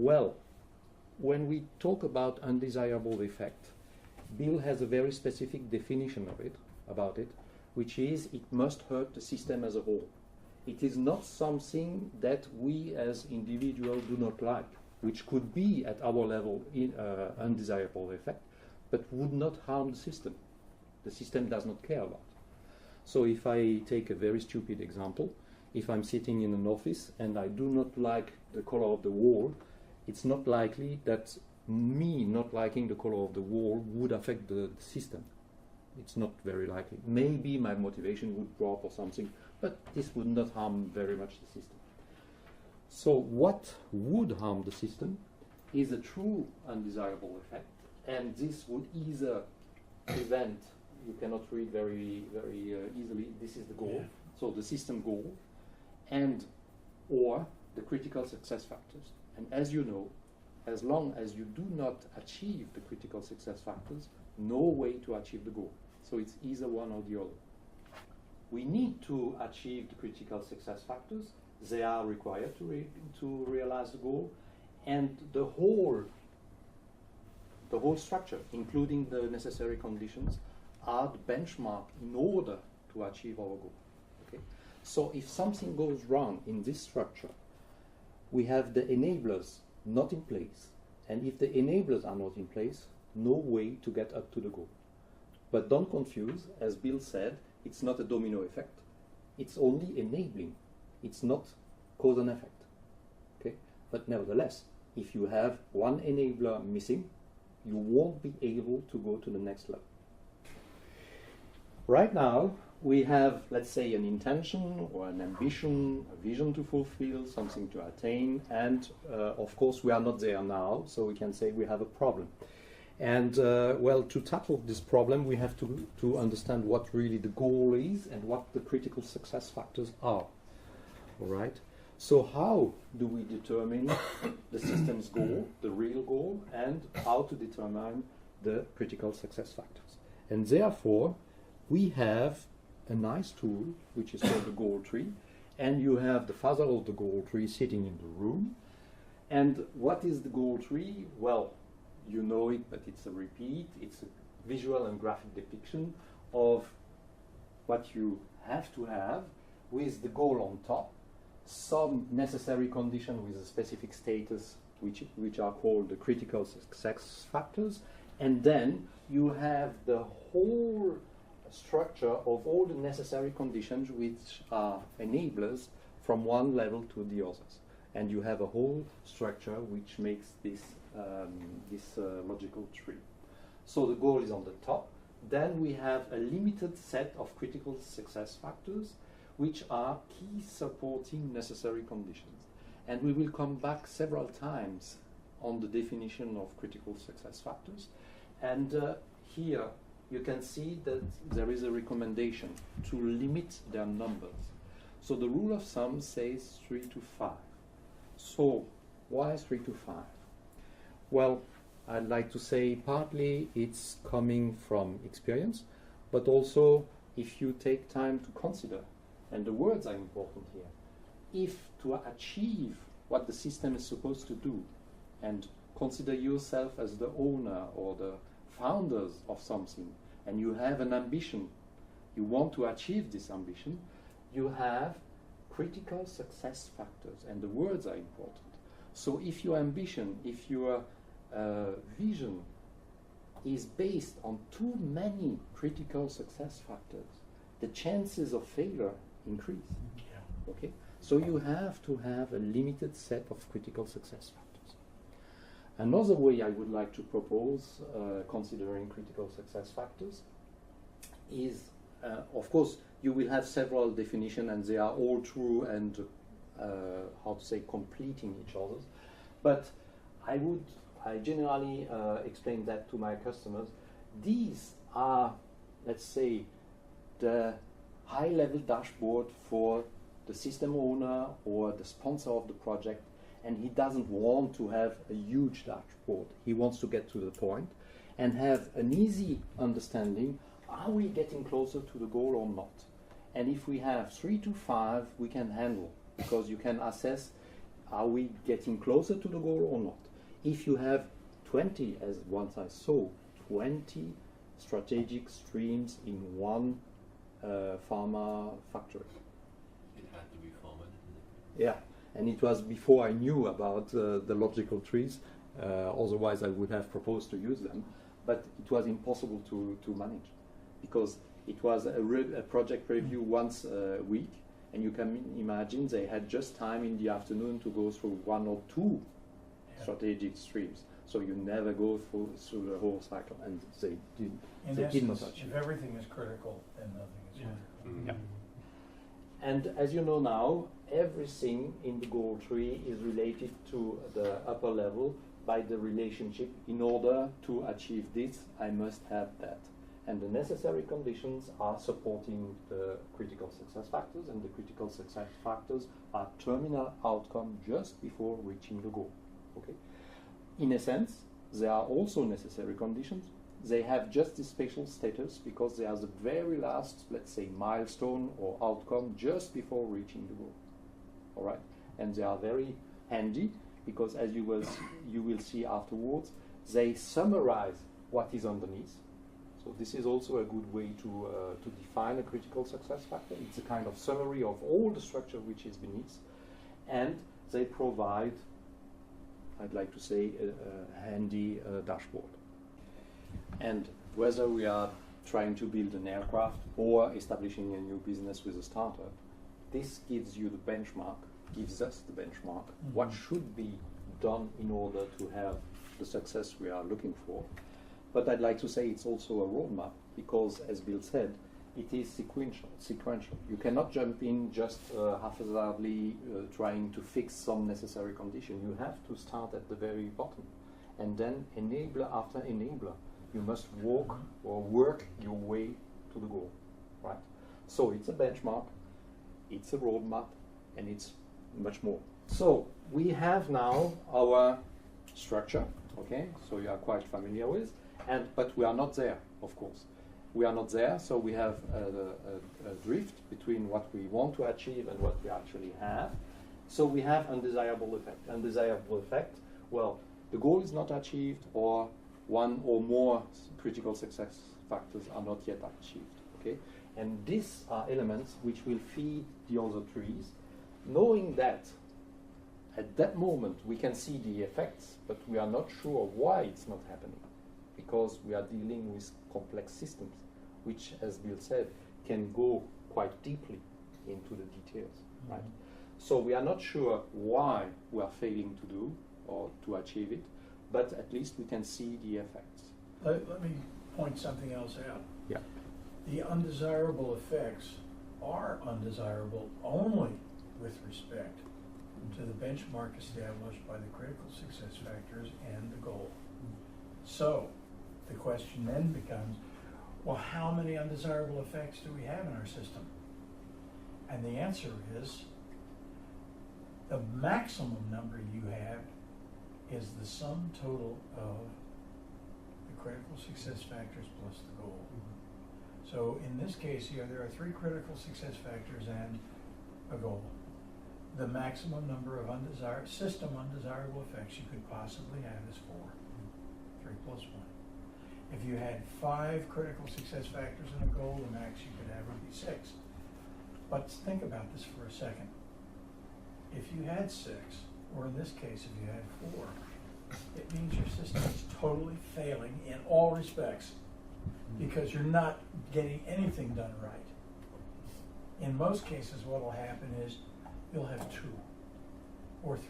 Well, when we talk about undesirable effect, Bill has a very specific definition of it, about it, which is it must hurt the system as a whole. It is not something that we as individuals do not like, which could be at our level undesirable effect, but would not harm the system. The system does not care about. So if I take a very stupid example, if I'm sitting in an office and I do not like the color of the wall, it's not likely that me not liking the color of the wall would affect the system. It's not very likely. Maybe my motivation would drop or something, but this would not harm very much the system. So what would harm the system is a true undesirable effect, and this would either prevent, you cannot read very easily, this is the goal, yeah. So the system goal, and or the critical success factors. And as you know, as long as you do not achieve the critical success factors, no way to achieve the goal. So it's either one or the other. We need to achieve the critical success factors. They are required to realize the goal, and the whole structure, including the necessary conditions, are the benchmark in order to achieve our goal. Okay? So if something goes wrong in this structure, we have the enablers not in place, and if the enablers are not in place, no way to get up to the goal. But don't confuse, as Bill said, it's not a domino effect. It's only enabling. It's not cause and effect. Okay? But nevertheless, if you have one enabler missing, you won't be able to go to the next level. Right now, we have, let's say, an intention or an ambition, a vision to fulfill, something to attain, and of course we are not there now, so we can say we have a problem. And well, to tackle this problem, we have to understand what really the goal is and what the critical success factors are. All right? So how do we determine the system's goal, the real goal, and how to determine the critical success factors? And therefore, we have a nice tool, which is called the goal tree, and you have the father of the goal tree sitting in the room. And what is the goal tree? Well, you know it, but it's a repeat. It's a visual and graphic depiction of what you have to have with the goal on top, some necessary condition with a specific status, which are called the critical success factors, and then you have the whole structure of all the necessary conditions which are enablers from one level to the others. And you have a whole structure which makes this logical tree. So the goal is on the top. Then we have a limited set of critical success factors which are key supporting necessary conditions. And we will come back several times on the definition of critical success factors. And here you can see that there is a recommendation to limit their numbers. So the rule of thumb says 3 to 5. So why 3 to 5? Well, I'd like to say partly it's coming from experience, but also if you take time to consider, and the words are important here, if to achieve what the system is supposed to do, and consider yourself as the owner or the founders of something, and you have an ambition, you want to achieve this ambition, you have critical success factors, and the words are important. So if your ambition, if your vision is based on too many critical success factors, the chances of failure increase. Yeah. Okay? So you have to have a limited set of critical success factors. Another way I would like to propose, considering critical success factors, is, of course, you will have several definitions, and they are all true and, how to say, completing each other. But I generally explain that to my customers. These are, let's say, the high-level dashboard for the system owner or the sponsor of the project, and he doesn't want to have a huge dashboard. He wants to get to the point and have an easy understanding, are we getting closer to the goal or not? And if we have 3 to 5, we can handle, because you can assess, are we getting closer to the goal or not? If you have 20, as once I saw, 20 strategic streams in one pharma factory. It had to be pharma, didn't it? Yeah, and it was before I knew about the logical trees. Otherwise, I would have proposed to use them. But it was impossible to manage because it was a project review once a week, and you can imagine they had just time in the afternoon to go through one or two strategic streams. So you never go through the whole cycle, and they did. In they did not essence, achieve. if everything is critical, then nothing is critical. Yeah. And as you know now, everything in the goal tree is related to the upper level by the relationship. In order to achieve this, I must have that. And the necessary conditions are supporting the critical success factors, and the critical success factors are terminal outcome just before reaching the goal. Okay? In a sense, they are also necessary conditions. They have just this special status because they are the very last, let's say, milestone or outcome just before reaching the goal. All right? And they are very handy because, as you will see afterwards, they summarize what is underneath. So this is also a good way to define a critical success factor. It's a kind of summary of all the structure which is beneath, and they provide, I'd like to say, a handy dashboard. And whether we are trying to build an aircraft or establishing a new business with a startup, this gives you the benchmark, gives us the benchmark, what should be done in order to have the success we are looking for. But I'd like to say it's also a roadmap because, as Bill said, it is sequential. You cannot jump in just haphazardly trying to fix some necessary condition. You have to start at the very bottom, and then enabler after enabler, you must walk or work your way to the goal, right? So it's a benchmark, it's a roadmap, and it's much more. So we have now our structure, okay? So you are quite familiar with, but we are not there, of course. We are not there, so we have a drift between what we want to achieve and what we actually have. So we have undesirable effect. Undesirable effect, well, the goal is not achieved, or one or more critical success factors are not yet achieved, okay? And these are elements which will feed the other trees, knowing that at that moment we can see the effects, but we are not sure why it's not happening, because we are dealing with complex systems, which, as Bill said, can go quite deeply into the details, right? So we are not sure why we are failing to do or to achieve it, but at least we can see the effects. Let me point something else out. Yeah. The undesirable effects are undesirable only with respect to the benchmark established by the critical success factors and the goal. So the question then becomes, well, how many undesirable effects do we have in our system? And the answer is the maximum number you have is the sum total of the critical success factors plus the goal. So in this case here, there are 3 critical success factors and a goal. The maximum number of system undesirable effects you could possibly have is 4. 3 plus 1. If you had 5 critical success factors and a goal, the max you could have would be 6. But think about this for a second. If you had 6, or in this case, if you had 4, it means your system is totally failing in all respects because you're not getting anything done right. In most cases, what will happen is you'll have 2 or 3.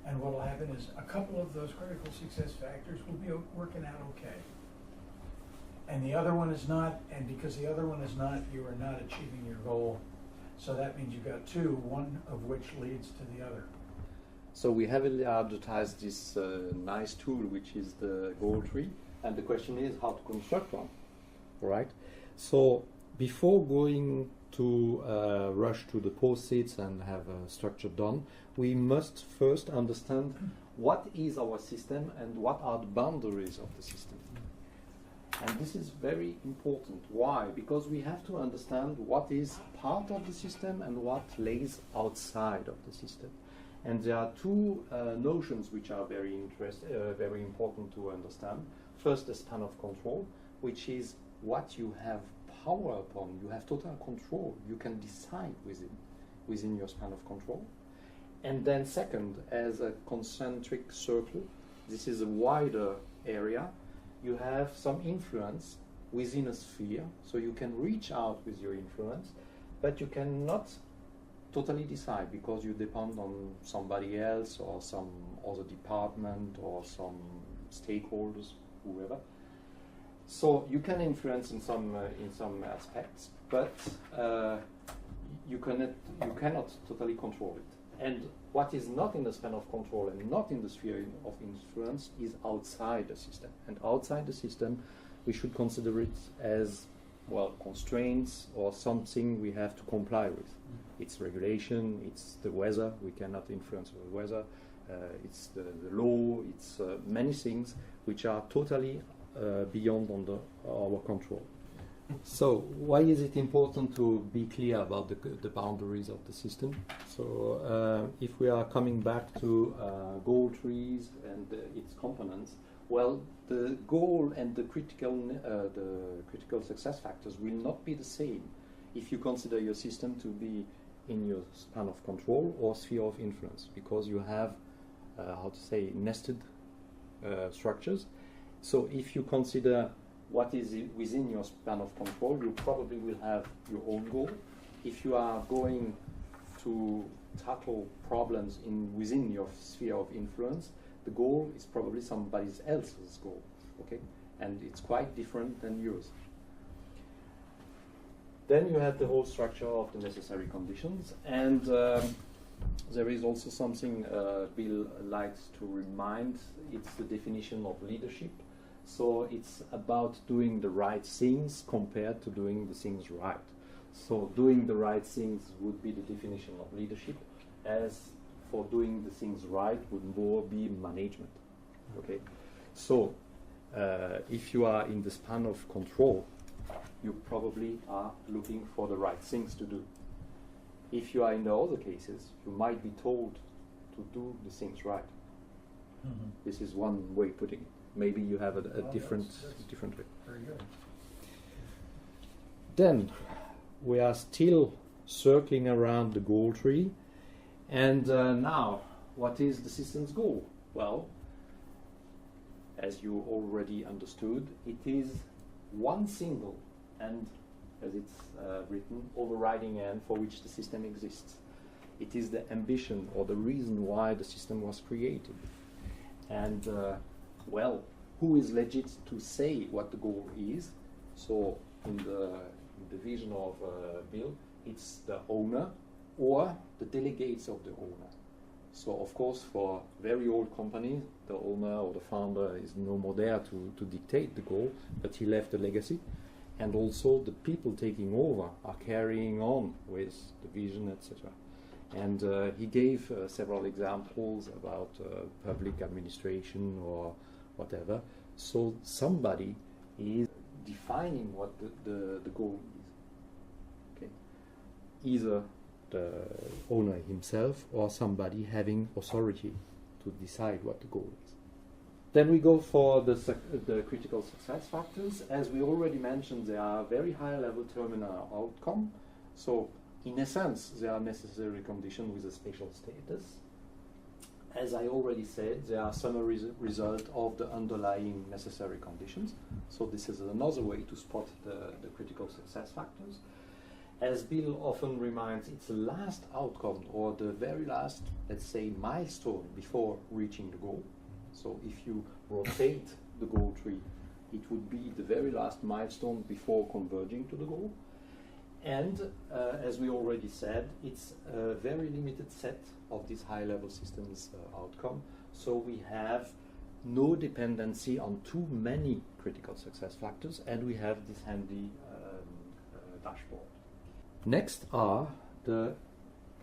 And what will happen is a couple of those critical success factors will be working out okay. And the other one is not, and because the other one is not, you are not achieving your goal. So that means you've got 2, one of which leads to the other. So we heavily advertised this nice tool, which is the goal tree, and the question is how to construct one, right? So before going to rush to the post-its and have a structure done, we must first understand what is our system and what are the boundaries of the system. And this is very important. Why? Because we have to understand what is part of the system and what lays outside of the system. And there are two notions which are very important to understand. First, the span of control, which is what you have power upon. You have total control. You can decide within your span of control. And then second, as a concentric circle, this is a wider area. You have some influence within a sphere, so you can reach out with your influence, but you cannot totally decide because you depend on somebody else or some other department or some stakeholders, whoever. So you can influence in some aspects, but you cannot totally control it. And what is not in the span of control and not in the sphere of influence is outside the system. And outside the system, we should consider it as, well, constraints or something we have to comply with. It's regulation, it's the weather, we cannot influence the weather, it's the law, it's many things which are totally beyond our control. So why is it important to be clear about the boundaries of the system? So if we are coming back to goal trees and its components, well, the goal and the critical success factors will not be the same if you consider your system to be in your span of control or sphere of influence, because you have, nested structures. So if you consider what is within your span of control, you probably will have your own goal. If you are going to tackle problems within your sphere of influence, the goal is probably somebody else's goal, okay? And it's quite different than yours. Then you have the whole structure of the necessary conditions, and there is also something Bill likes to remind. It's the definition of leadership. So it's about doing the right things compared to doing the things right. So doing the right things would be the definition of leadership, as for doing the things right would more be management. Okay, so if you are in the span of control, you probably are looking for the right things to do. If you are in the other cases, you might be told to do the things right. Mm-hmm. This is one way of putting it. Maybe you have a different way. Very good. Then we are still circling around the goal tree. And now, what is the system's goal? Well, as you already understood, it is one single and, as it's written, overriding end for which the system exists. It is the ambition or the reason why the system was created. And well, who is legit to say what the goal is? So in the vision of Bill, it's the owner or the delegates of the owner. So of course, for very old companies, the owner or the founder is no more there to dictate the goal, but he left a legacy. And also the people taking over are carrying on with the vision, etc. And he gave several examples about public administration or whatever. So somebody is defining what the goal is. Okay. Either the owner himself or somebody having authority to decide what the goal is. Then we go for the critical success factors. As we already mentioned, they are very high-level terminal outcome. So in a sense, they are necessary conditions with a special status. As I already said, they are summary result of the underlying necessary conditions. So this is another way to spot the critical success factors. As Bill often reminds, it's the last outcome or the very last, let's say, milestone before reaching the goal. So if you rotate the goal tree, it would be the very last milestone before converging to the goal. And as we already said, it's a very limited set of these high-level systems outcome. So we have no dependency on too many critical success factors, and we have this handy dashboard. Next are the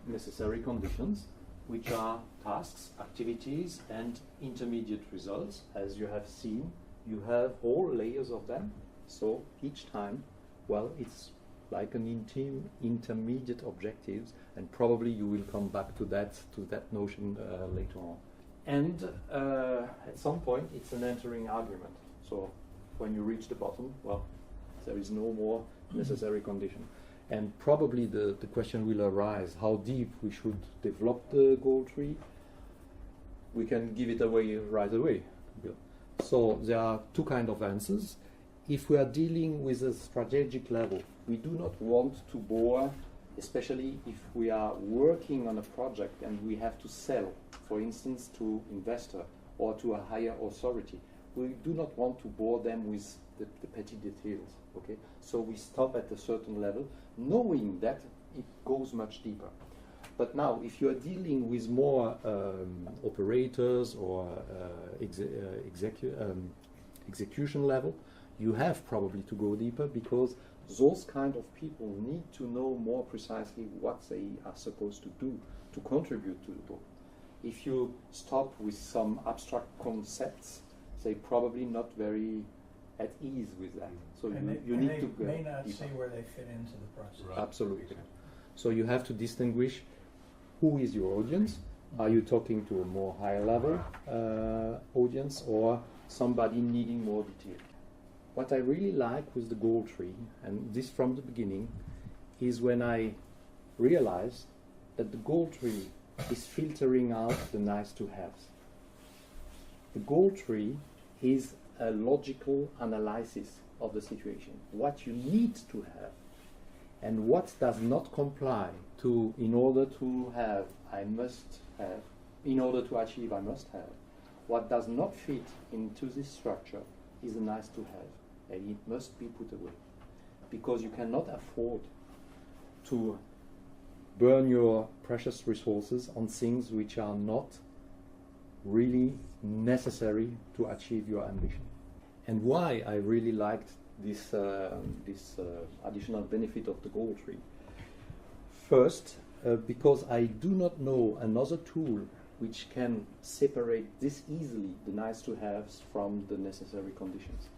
necessary conditions, which are tasks, activities, and intermediate results. As you have seen, you have all layers of them. So each time, well, it's like an intermediate objectives, and probably you will come back to that notion later on. And at some point, it's an entering argument. So when you reach the bottom, well, there is no more necessary condition. And probably the question will arise, how deep we should develop the goal tree. We can give it away right away, Bill. So there are two kinds of answers. If we are dealing with a strategic level, we do not want to bore, especially if we are working on a project and we have to sell, for instance, to investor or to a higher authority. We do not want to bore them with the petty details. Okay, so we stop at a certain level, knowing that it goes much deeper. But now, if you are dealing with more operators or execution level, you have probably to go deeper, because those kind of people need to know more precisely what they are supposed to do to contribute to the goal. If you stop with some abstract concepts, they probably not very at ease with that. So you need to go may not deeper. see where they fit into the process. Right. Absolutely. So you have to distinguish who is your audience. Are you talking to a more higher level audience, or somebody needing more detail? What I really like with the goal tree, and this from the beginning, is when I realize that the goal tree is filtering out the nice to haves. The goal tree is a logical analysis of the situation, what you need to have and what does not comply to. In order to have, I must have. In order to achieve, I must have. What does not fit into this structure is a nice to have, and it must be put away, because you cannot afford to burn your precious resources on things which are not really necessary to achieve your ambition. And why I really liked this additional benefit of the goal tree. First, because I do not know another tool which can separate this easily the nice to haves from the necessary conditions.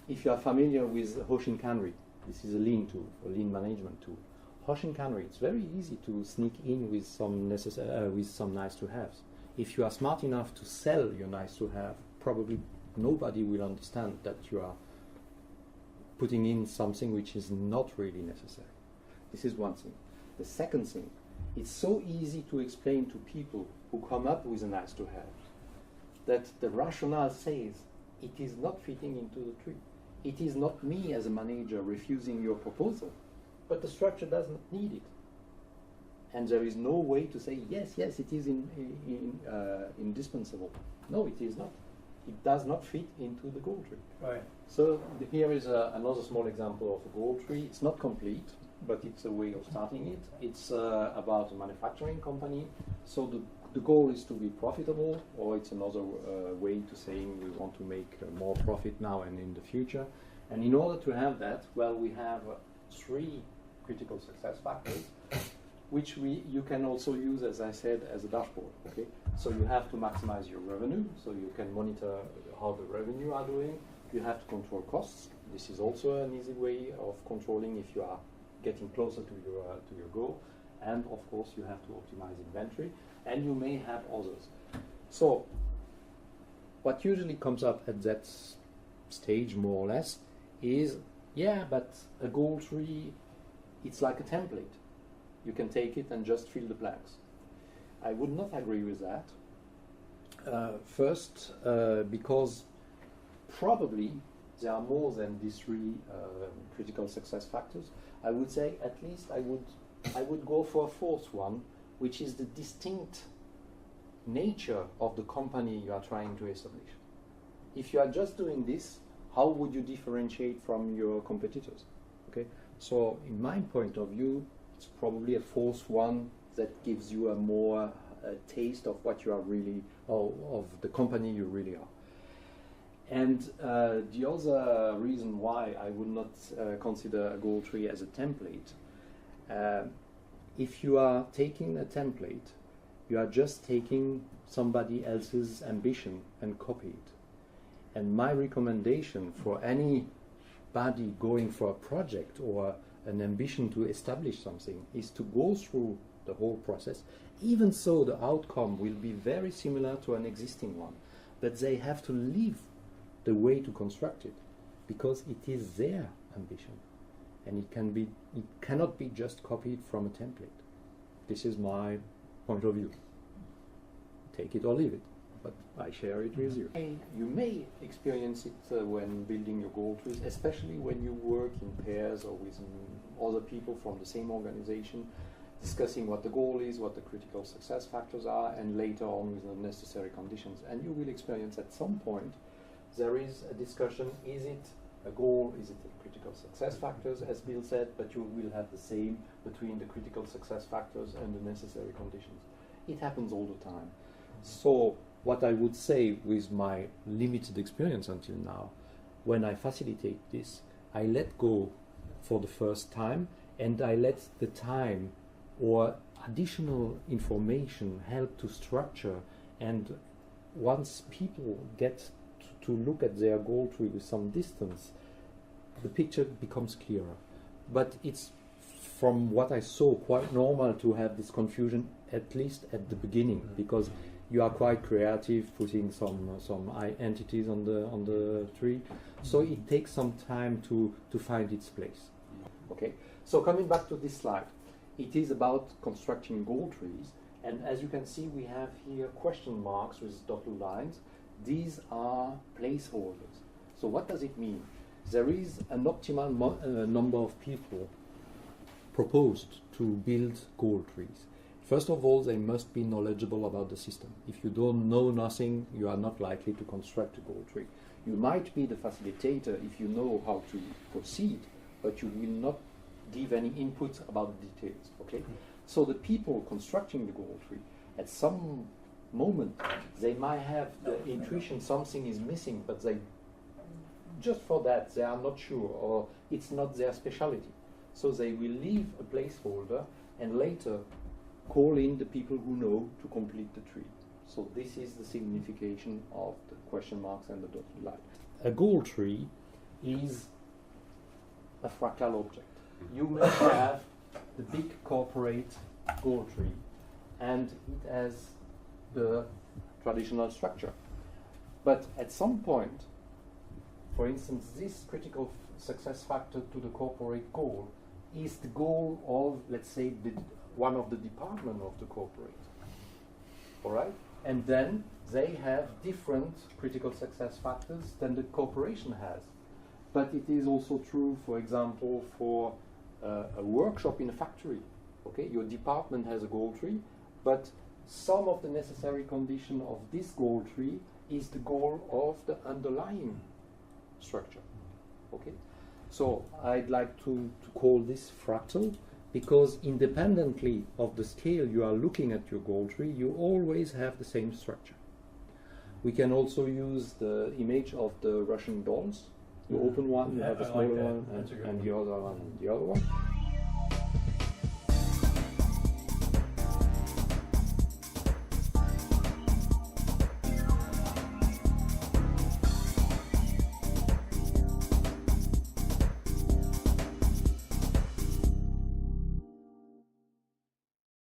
If you are familiar with Hoshin Kanri, this is a lean tool, a lean management tool. Hoshin Kanri, it's very easy to sneak in with some nice to haves. If you are smart enough to sell your nice to have, probably nobody will understand that you are putting in something which is not really necessary. This is one thing. The second thing, it's so easy to explain to people who come up with a nice to have that the rationale says it is not fitting into the tree. It is not me as a manager refusing your proposal, but the structure does not need it. And there is no way to say, yes, it is indispensable. No, it is not. It does not fit into the goal tree. Right. So here is another small example of a goal tree. It's not complete, but it's a way of starting it. It's about a manufacturing company. So the goal is to be profitable, or it's another way to saying we want to make more profit now and in the future. And in order to have that, well, we have 3 critical success factors, which you can also use, as I said, as a dashboard. Okay, so you have to maximize your revenue, so you can monitor how the revenue are doing. You have to control costs. This is also an easy way of controlling if you are getting closer to your goal. And of course, you have to optimize inventory, and you may have others. So, what usually comes up at that stage, more or less, is but a goal tree, it's like a template. You can take it and just fill the blanks. I would not agree with that. First, because probably there are more than these 3 critical success factors. I would say at least I would go for a 4th one, which is the distinct nature of the company you are trying to establish. If you are just doing this, how would you differentiate from your competitors? Okay, so in my point of view, it's probably a 4th one that gives you a more taste of what you are really, of the company you really are. And the other reason why I would not consider a goal tree as a template, if you are taking a template, you are just taking somebody else's ambition and copy it. And my recommendation for any everybody going for a project or an ambition to establish something is to go through the whole process. Even so, the outcome will be very similar to an existing one, but they have to live the way to construct it, because it is their ambition, and it cannot be just copied from a template. This is my point of view. Take it or leave it, but I share it with you. You may experience it when building your goal trees, especially when you work in pairs or with other people from the same organization, discussing what the goal is, what the critical success factors are, and later on with the necessary conditions. And you will experience at some point there is a discussion: is it a goal, is it a critical success factors, as Bill said, but you will have the same between the critical success factors and the necessary conditions. It happens all the time. So what I would say with my limited experience until now, when I facilitate this, I let go for the first time, and I let the time or additional information help to structure. And once people get to look at their goal tree with some distance, the picture becomes clearer. But it's, from what I saw, quite normal to have this confusion, at least at the beginning, because you are quite creative, putting some entities on the tree. So it takes some time to find its place. Okay. So coming back to this slide, it is about constructing goal trees, and as you can see, we have here question marks with dotted lines. These are placeholders. So what does it mean? There is an optimal number of people proposed to build goal trees. First of all, they must be knowledgeable about the system. If you don't know nothing, you are not likely to construct a goal tree. You might be the facilitator if you know how to proceed, but you will not give any input about the details. Okay? So the people constructing the goal tree, at some moment, they might have the intuition something is missing, but they, just for that, they are not sure, or it's not their specialty. So they will leave a placeholder and later call in the people who know to complete the tree. So this is the signification of the question marks and the dotted line. A goal tree is a fractal object. You may have the big corporate goal tree, and it has the traditional structure. But at some point, for instance, this critical success factor to the corporate goal is the goal of, let's say, one of the department of the corporate. All right? And then they have different critical success factors than the corporation has. But it is also true, for example, for a workshop in a factory. Okay, your department has a goal tree, but some of the necessary condition of this goal tree is the goal of the underlying structure. Okay, so I'd like to call this fractal, because independently of the scale you are looking at your goal tree, you always have the same structure. We can also use the image of the Russian dolls. You open one, you have a smaller one, and the other one, and the other one.